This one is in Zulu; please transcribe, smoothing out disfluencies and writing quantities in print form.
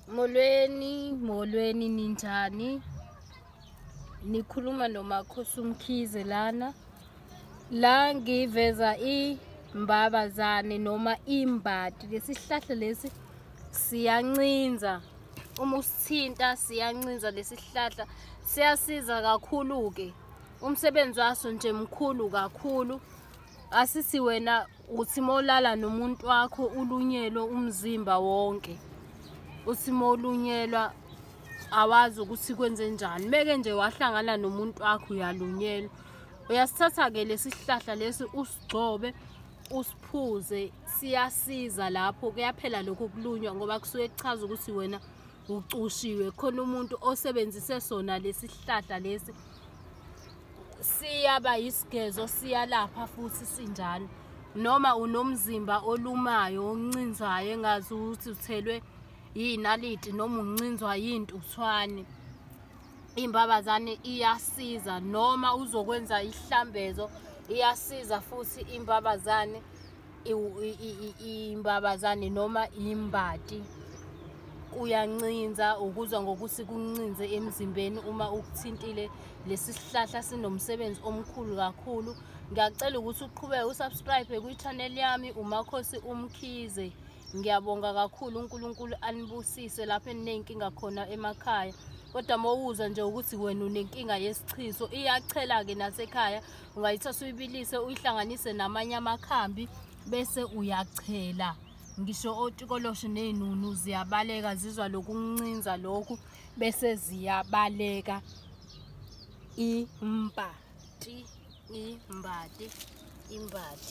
Molweni ninjani? Nikhuluma noMakhosi Umkhize lana. La ngiveza imbabazane noma imbati. Lesihlahla lesi siyancinza. Uma usithinta siyancinza lesihlahla. Siyasiza kakhulu ke. Umsebenzi waso nje mkhulu kakhulu. Asisi wena uthi molala nomuntu wakho ulunyelo umzimba wonke. Uthi molunyelwa awazi ukuthi kwenze njani. Meke nje wahlangana nomuntu wakho uyalunyelwa. Uyasithatha ke lesihlahla lesi usigcobe usiphuze siyasiza lapho kuyaphela lokho kulunywa ngoba kusuke kuchaza ukuthi wena ucushiwe khona umuntu osebenzise sona lesihlahla lesi siyaba isigezo siyalapha futhi sinjalo noma unomzimba olumayo oncinzayo engazi ukuthi uthelwe yinaliti noma uncinzwa yintuthwane. Imbabazane iyasiza noma uzokwenza ihlambezo iyasiza futhi imbabazane noma imbati uyancinza ukuzwa ngokuthi kuncinze emzimbeni uma ukuthintile lesihlahla sinomsebenzi omkhulu kakhulu. Ngiyacela ukuthi uqhubeke usubscribe kwi-channel yami uMakhosi Umkhize. Ngiyabonga kakhulu uNkulunkulu anibusise lapho enenkinga khona emakhaya. Kodwa mawuza nje ukuthi wena unenkinga yesichiso iyachela ke nasekhaya ungayithatha uyibilise uyihlanganise namanye amakhambi bese uyachela. Ngisho otikoloshe nenunu ziyabaleka zizwa lokuncinza lokhu bese ziyabaleka. Imbati. Imbati.